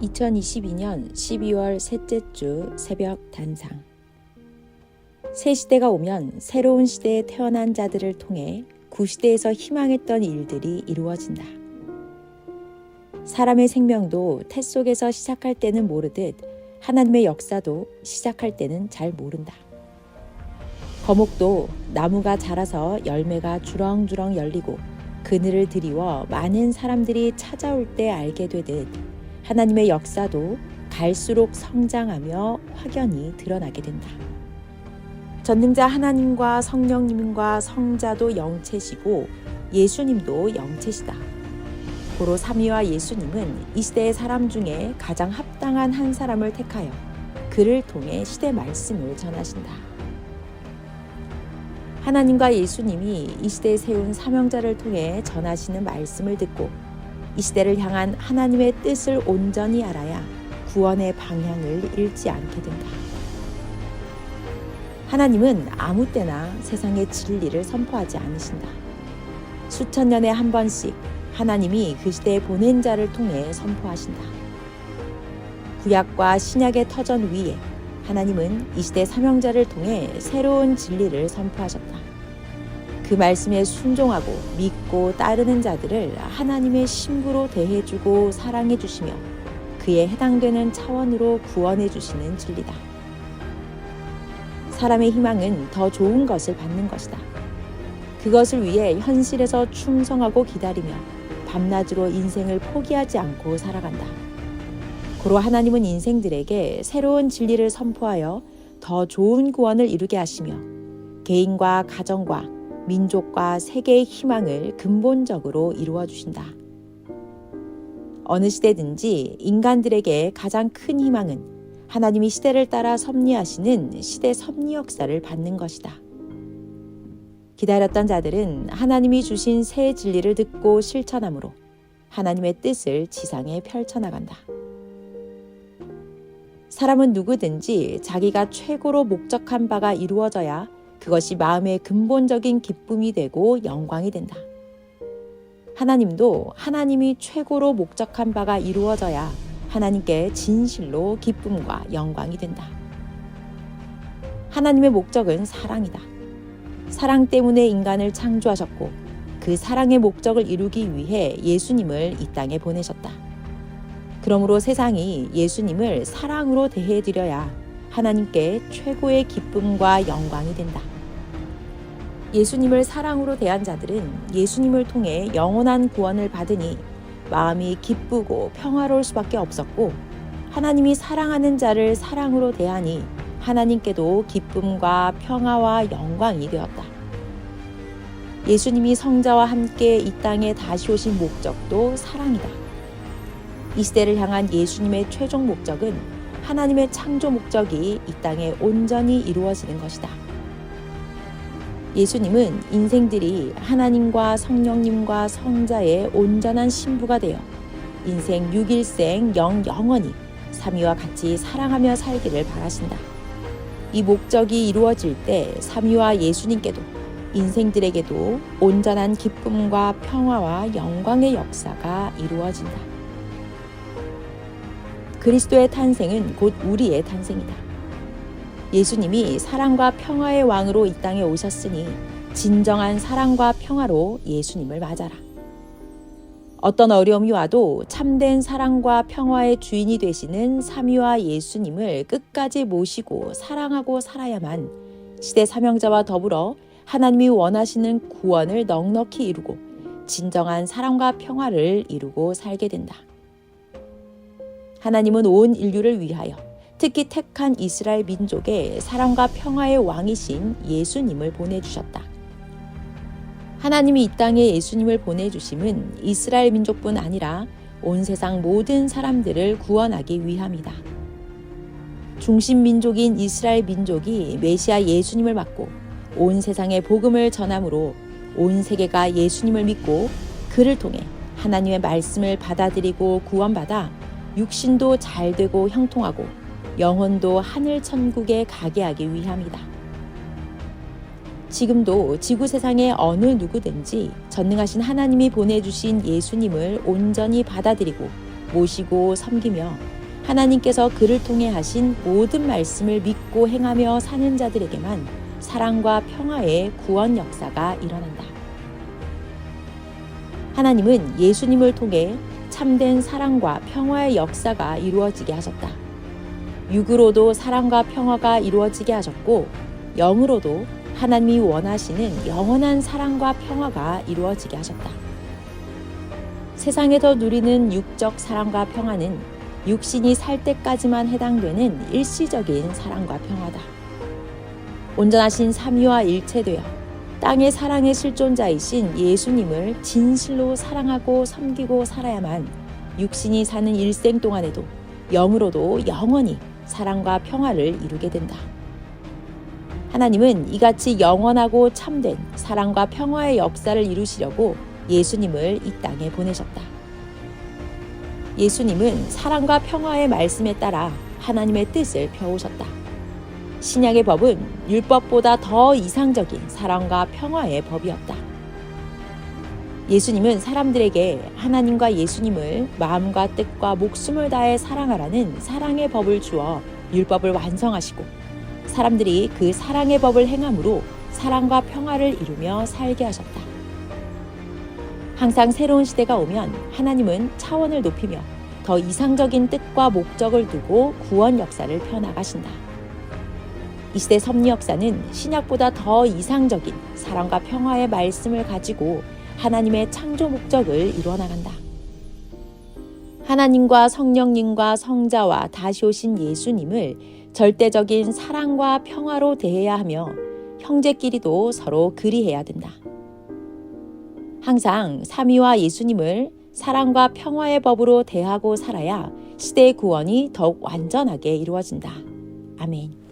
2022년 12월 셋째 주 새벽 단상. 새 시대가 오면 새로운 시대에 태어난 자들을 통해 구시대에서 희망했던 일들이 이루어진다. 사람의 생명도 태 속에서 시작할 때는 모르듯 하나님의 역사도 시작할 때는 잘 모른다. 거목도 나무가 자라서 열매가 주렁주렁 열리고 그늘을 드리워 많은 사람들이 찾아올 때 알게 되듯 하나님의 역사도 갈수록 성장하며 확연히 드러나게 된다. 전능자 하나님과 성령님과 성자도 영체시고 예수님도 영체시다. 고로 삼위와 예수님은 이 시대의 사람 중에 가장 합당한 한 사람을 택하여 그를 통해 시대 말씀을 전하신다. 하나님과 예수님이 이 시대에 세운 사명자를 통해 전하시는 말씀을 듣고 이 시대를 향한 하나님의 뜻을 온전히 알아야 구원의 방향을 잃지 않게 된다. 하나님은 아무 때나 세상의 진리를 선포하지 않으신다. 수천 년에 한 번씩 하나님이 그 시대에 보낸 자를 통해 선포하신다. 구약과 신약의 터전 위에 하나님은 이 시대 사명자를 통해 새로운 진리를 선포하셨다. 그 말씀에 순종하고 믿고 따르는 자들을 하나님의 신부로 대해주고 사랑해주시며 그에 해당되는 차원으로 구원해주시는 진리다. 사람의 희망은 더 좋은 것을 받는 것이다. 그것을 위해 현실에서 충성하고 기다리며 밤낮으로 인생을 포기하지 않고 살아간다. 고로 하나님은 인생들에게 새로운 진리를 선포하여 더 좋은 구원을 이루게 하시며 개인과 가정과 민족과 세계의 희망을 근본적으로 이루어 주신다. 어느 시대든지 인간들에게 가장 큰 희망은 하나님이 시대를 따라 섭리하시는 시대 섭리 역사를 받는 것이다. 기다렸던 자들은 하나님이 주신 새 진리를 듣고 실천함으로 하나님의 뜻을 지상에 펼쳐나간다. 사람은 누구든지 자기가 최고로 목적한 바가 이루어져야 그것이 마음의 근본적인 기쁨이 되고 영광이 된다. 하나님도 하나님이 최고로 목적한 바가 이루어져야 하나님께 진실로 기쁨과 영광이 된다. 하나님의 목적은 사랑이다. 사랑 때문에 인간을 창조하셨고 그 사랑의 목적을 이루기 위해 예수님을 이 땅에 보내셨다. 그러므로 세상이 예수님을 사랑으로 대해드려야 하나님께 최고의 기쁨과 영광이 된다. 예수님을 사랑으로 대한 자들은 예수님을 통해 영원한 구원을 받으니 마음이 기쁘고 평화로울 수밖에 없었고 하나님이 사랑하는 자를 사랑으로 대하니 하나님께도 기쁨과 평화와 영광이 되었다. 예수님이 성자와 함께 이 땅에 다시 오신 목적도 사랑이다. 이 시대를 향한 예수님의 최종 목적은 하나님의 창조 목적이 이 땅에 온전히 이루어지는 것이다. 예수님은 인생들이 하나님과 성령님과 성자의 온전한 신부가 되어 인생 6일생 영원히 삼위와 같이 사랑하며 살기를 바라신다. 이 목적이 이루어질 때 삼위와 예수님께도 인생들에게도 온전한 기쁨과 평화와 영광의 역사가 이루어진다. 그리스도의 탄생은 곧 우리의 탄생이다. 예수님이 사랑과 평화의 왕으로 이 땅에 오셨으니 진정한 사랑과 평화로 예수님을 맞아라. 어떤 어려움이 와도 참된 사랑과 평화의 주인이 되시는 삼위와 예수님을 끝까지 모시고 사랑하고 살아야만 시대 사명자와 더불어 하나님이 원하시는 구원을 넉넉히 이루고 진정한 사랑과 평화를 이루고 살게 된다. 하나님은 온 인류를 위하여 특히 택한 이스라엘 민족에 사랑과 평화의 왕이신 예수님을 보내주셨다. 하나님이 이 땅에 예수님을 보내주심은 이스라엘 민족뿐 아니라 온 세상 모든 사람들을 구원하기 위함이다. 중심 민족인 이스라엘 민족이 메시아 예수님을 받고 온 세상에 복음을 전함으로 온 세계가 예수님을 믿고 그를 통해 하나님의 말씀을 받아들이고 구원받아 육신도 잘되고 형통하고 영혼도 하늘 천국에 가게 하기 위함이다. 지금도 지구 세상의 어느 누구든지 전능하신 하나님이 보내주신 예수님을 온전히 받아들이고 모시고 섬기며 하나님께서 그를 통해 하신 모든 말씀을 믿고 행하며 사는 자들에게만 사랑과 평화의 구원 역사가 일어난다. 하나님은 예수님을 통해 참된 사랑과 평화의 역사가 이루어지게 하셨다. 육으로도 사랑과 평화가 이루어지게 하셨고 영으로도 하나님이 원하시는 영원한 사랑과 평화가 이루어지게 하셨다. 세상에서 누리는 육적 사랑과 평화는 육신이 살 때까지만 해당되는 일시적인 사랑과 평화다. 온전하신 삼위와 일체되어 땅의 사랑의 실존자이신 예수님을 진실로 사랑하고 섬기고 살아야만 육신이 사는 일생 동안에도 영으로도 영원히 사랑과 평화를 이루게 된다. 하나님은 이같이 영원하고 참된 사랑과 평화의 역사를 이루시려고 예수님을 이 땅에 보내셨다. 예수님은 사랑과 평화의 말씀에 따라 하나님의 뜻을 펴오셨다. 신약의 법은 율법보다 더 이상적인 사랑과 평화의 법이었다. 예수님은 사람들에게 하나님과 예수님을 마음과 뜻과 목숨을 다해 사랑하라는 사랑의 법을 주어 율법을 완성하시고 사람들이 그 사랑의 법을 행함으로 사랑과 평화를 이루며 살게 하셨다. 항상 새로운 시대가 오면 하나님은 차원을 높이며 더 이상적인 뜻과 목적을 두고 구원 역사를 펴나가신다. 이 시대 섭리 역사는 신약보다 더 이상적인 사랑과 평화의 말씀을 가지고 하나님의 창조 목적을 이루어나간다. 하나님과 성령님과 성자와 다시 오신 예수님을 절대적인 사랑과 평화로 대해야 하며 형제끼리도 서로 그리해야 된다. 항상 삼위와 예수님을 사랑과 평화의 법으로 대하고 살아야 시대의 구원이 더욱 완전하게 이루어진다. 아멘.